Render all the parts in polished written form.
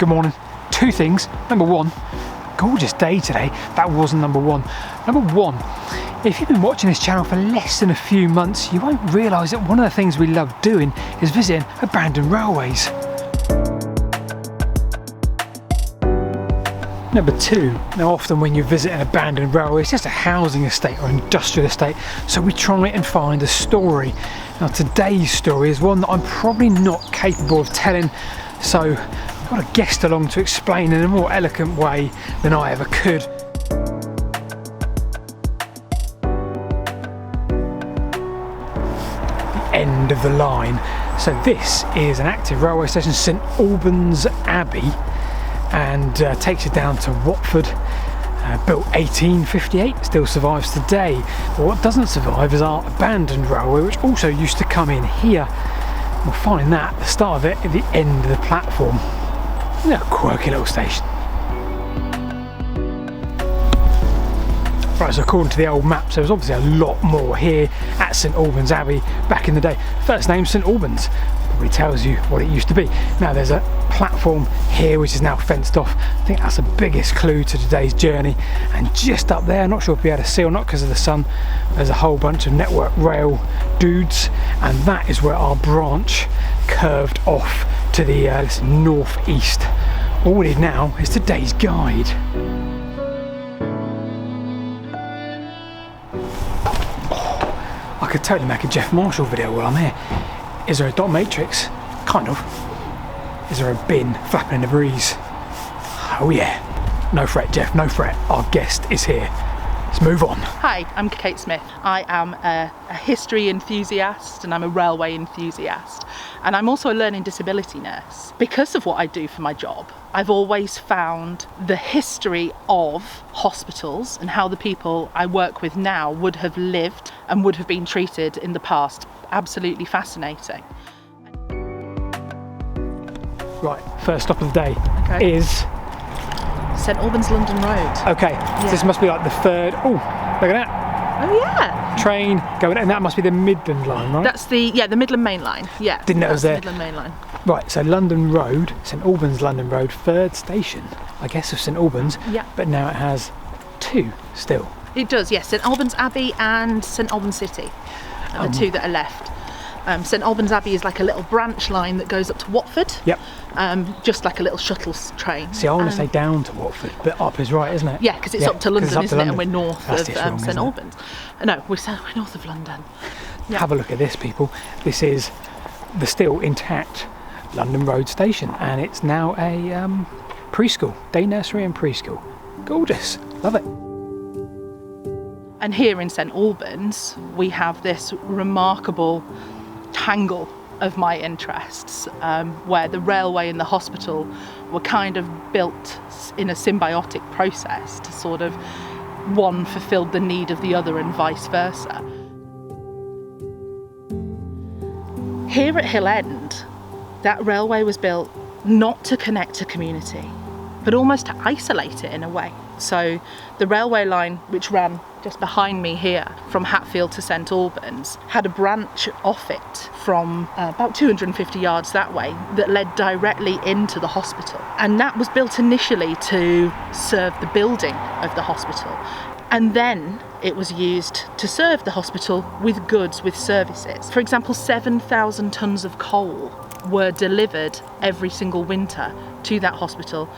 Good morning. Two things. Number one, gorgeous day today. That wasn't number one. Number one, if you've been watching this channel for less than a few months, you won't realise that one of the things we love doing is visiting abandoned railways. Number two, now often when you visit an abandoned railway, it's just a housing estate or industrial estate, so we try and find a story. Now today's story is one that I'm probably not capable of telling, so I've got a guest along to explain in a more eloquent way than I ever could. The end of the line. So this is an active railway station, St Albans Abbey, and takes you down to Watford. Built 1858, still survives today. But what doesn't survive is our abandoned railway, which also used to come in here. We'll find that, the start of it, at the end of the platform. Isn't that a quirky little station? Right, so according to the old maps, there was obviously a lot more here at St Albans Abbey back in the day. First name St Albans, probably tells you what it used to be. Now there's a platform here which is now fenced off. I think that's the biggest clue to today's journey. And just up there, not sure if we had a see or not because of the sun, there's a whole bunch of Network Rail dudes, and that is where our branch curved off to the north-east. All we need now is today's guide. I could totally make a Jeff Marshall video while I'm here. Is there a dot matrix? Kind of. Is there a bin flapping in the breeze? Oh yeah. No fret, Jeff, no fret. Our guest is here. Let's move on. Hi, I'm Kate Smith. I am a history enthusiast and I'm a railway enthusiast. And I'm also a learning disability nurse. Because of what I do for my job, I've always found the history of hospitals and how the people I work with now would have lived and would have been treated in the past absolutely fascinating. Right, first stop of the day is St Albans London Road. Okay, Yeah. So this must be like the third. Oh, look at that. Oh yeah. Train going, and that must be the Midland line, right? That's the Midland Main Line. Yeah. Didn't know it was there. Midland Main Line. Right, so London Road, St Albans London Road, third station, I guess, of St Albans. Yeah. But now it has two still. It does, yes. St Albans Abbey and St Albans City are the two that are left. St Albans Abbey is like a little branch line that goes up to Watford. Yep. Just like a little shuttle train. See, I want to say down to Watford, but up is right, isn't it? Yeah, because it's up to London, isn't it? And we're north of St Albans. No, we're north of London. Yeah. Have a look at this, people. This is the still intact London Road station, and it's now a preschool, day nursery and preschool. Gorgeous, love it. And here in St Albans, we have this remarkable tangle of my interests, where the railway and the hospital were kind of built in a symbiotic process to sort of one fulfilled the need of the other and vice versa. Here at Hill End, that railway was built not to connect a community, but almost to isolate it in a way. So the railway line, which ran just behind me here from Hatfield to St Albans, had a branch off it from about 250 yards that way that led directly into the hospital. And that was built initially to serve the building of the hospital. And then it was used to serve the hospital with goods, with services. For example, 7,000 tonnes of coal were delivered every single winter to that hospital,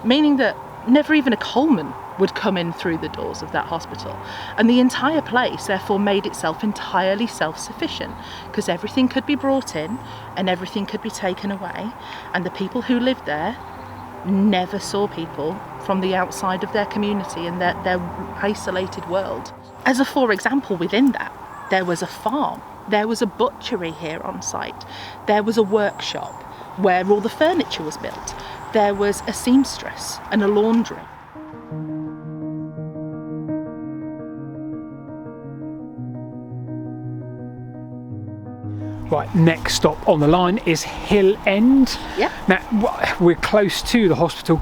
meaning that never even a coalman would come in through the doors of that hospital. And the entire place therefore made itself entirely self-sufficient, because everything could be brought in and everything could be taken away, and the people who lived there never saw people from the outside of their community and their isolated world. As a for example, within that, there was a farm, there was a butchery here on site, there was a workshop where all the furniture was built, there was a seamstress and a laundry. Right, next stop on the line is Hill End. Yeah. Now, we're close to the hospital.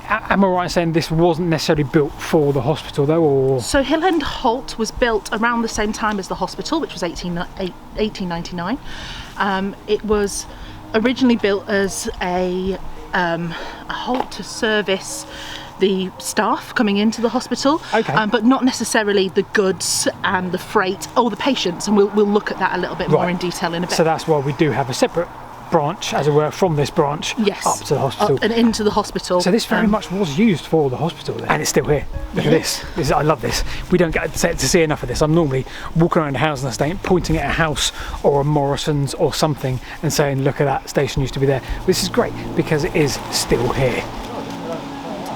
Am I right in saying this wasn't necessarily built for the hospital though, or? So Hill End Halt was built around the same time as the hospital, which was 1899. It was originally built as a a halt to service the staff coming into the hospital, but not necessarily the goods and the freight or the patients, and we'll look at that a little bit more in detail in a bit. So that's why we do have a separate branch, as it were, from this branch up to the hospital. Up and into the hospital. So this very much was used for the hospital then. And it's still here. Look at this. I love this. We don't get to see enough of this. I'm normally walking around a housing estate, pointing at a house or a Morrison's or something and saying, look at that station used to be there. This is great because it is still here.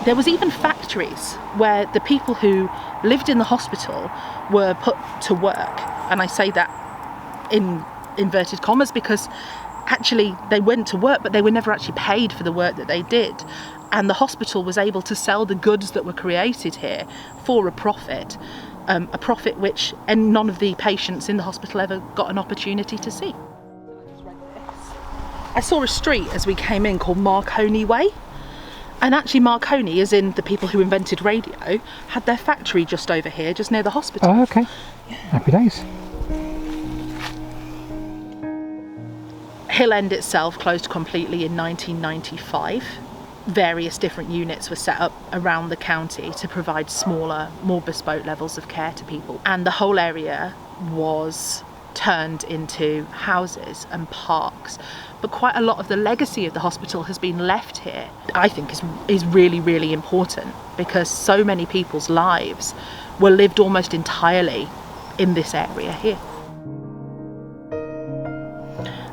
There was even factories where the people who lived in the hospital were put to work. And I say that in inverted commas because actually they went to work, but they were never actually paid for the work that they did. And the hospital was able to sell the goods that were created here for a profit which none of the patients in the hospital ever got an opportunity to see. I saw a street as we came in called Marconi Way. And actually Marconi, as in the people who invented radio, had their factory just over here, just near the hospital. Oh, okay. Yeah. Happy days. Hill End itself closed completely in 1995. Various different units were set up around the county to provide smaller, more bespoke levels of care to people. And the whole area was turned into houses and parks. But quite a lot of the legacy of the hospital has been left here. I think is really, really important because so many people's lives were lived almost entirely in this area here.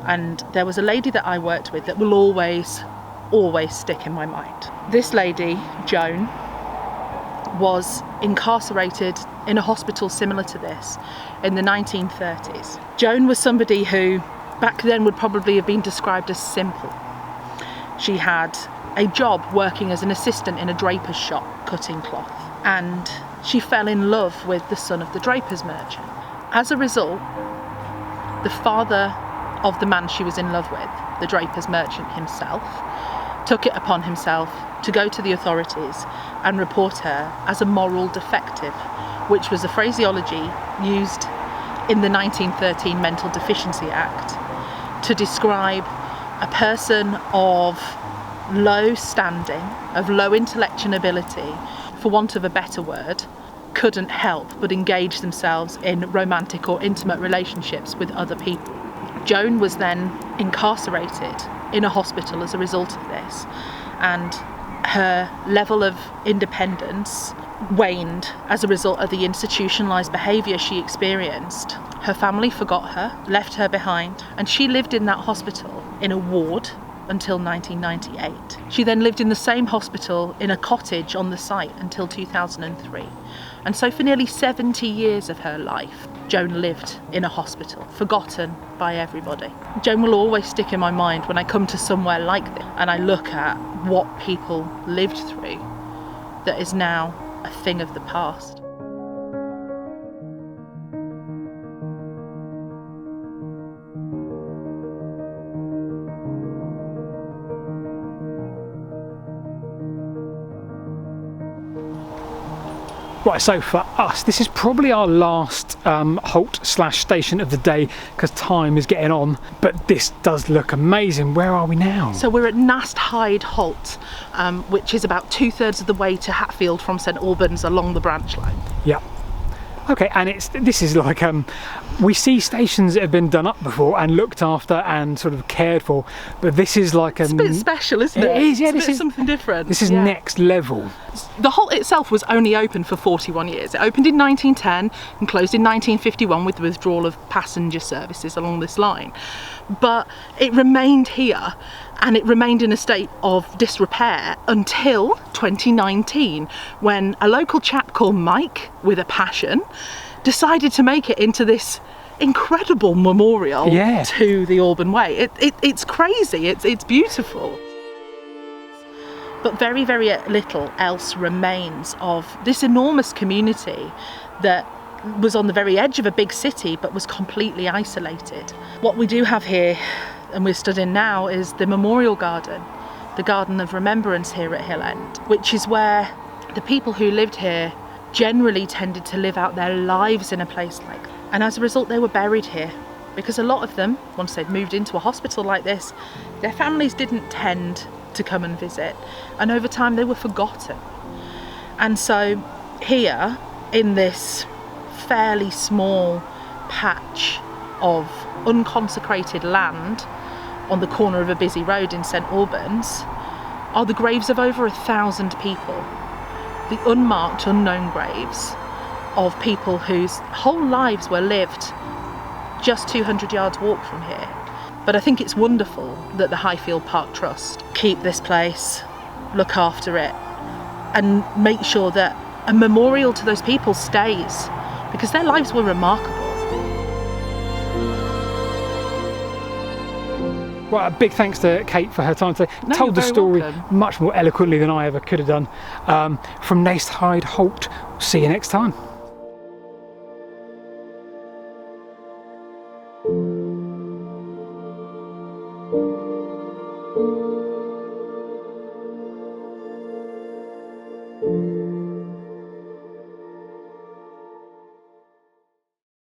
And there was a lady that I worked with that will always stick in my mind. This lady, Joan, was incarcerated in a hospital similar to this in the 1930s. Joan was somebody who back then would probably have been described as simple. She had a job working as an assistant in a draper's shop, cutting cloth, and she fell in love with the son of the draper's merchant. As a result, the father of the man she was in love with, the draper's merchant himself, took it upon himself to go to the authorities and report her as a moral defective, which was a phraseology used in the 1913 Mental Deficiency Act to describe a person of low standing, of low intellectual ability, for want of a better word, couldn't help but engage themselves in romantic or intimate relationships with other people. Joan was then incarcerated in a hospital as a result of this, and her level of independence waned as a result of the institutionalised behaviour she experienced. Her family forgot her, left her behind, and she lived in that hospital in a ward until 1998. She then lived in the same hospital in a cottage on the site until 2003. And so for nearly 70 years of her life, Joan lived in a hospital, forgotten by everybody. Joan will always stick in my mind when I come to somewhere like this and I look at what people lived through that is now a thing of the past. Right, so for us, this is probably our last halt / station of the day because time is getting on, but this does look amazing. Where are we now? So we're at Nast Hyde Halt, which is about 2/3 of the way to Hatfield from St Albans along the branch line. Yeah. Okay, and this is like we see stations that have been done up before and looked after and sort of cared for, but this is like it's a bit special, isn't it? It is, yeah. This is something different. This is next level. The halt itself was only open for 41 years. It opened in 1910 and closed in 1951 with the withdrawal of passenger services along this line. But it remained here and it remained in a state of disrepair until 2019 when a local chap called Mike, with a passion, decided to make it into this incredible memorial to the Alban Way. It's crazy, it's beautiful. But very, very little else remains of this enormous community that was on the very edge of a big city but was completely isolated. What we do have here, and we're stood in now, is the Memorial Garden, the Garden of Remembrance here at Hill End, which is where the people who lived here generally tended to live out their lives in a place like that. And as a result, they were buried here because a lot of them, once they'd moved into a hospital like this, their families didn't tend to come and visit, and over time they were forgotten. And so here, in this fairly small patch of unconsecrated land on the corner of a busy road in St Albans, are the graves of over 1,000 people. The unmarked, unknown graves of people whose whole lives were lived just 200 yards walk from here. But I think it's wonderful that the Hyfield Park Trust keep this place, look after it, and make sure that a memorial to those people stays, because their lives were remarkable. Well, a big thanks to Kate for her time today. No, Told the you're very story welcome. much more eloquently than I ever could have done. From Nast, Hyde, Halt. See you next time.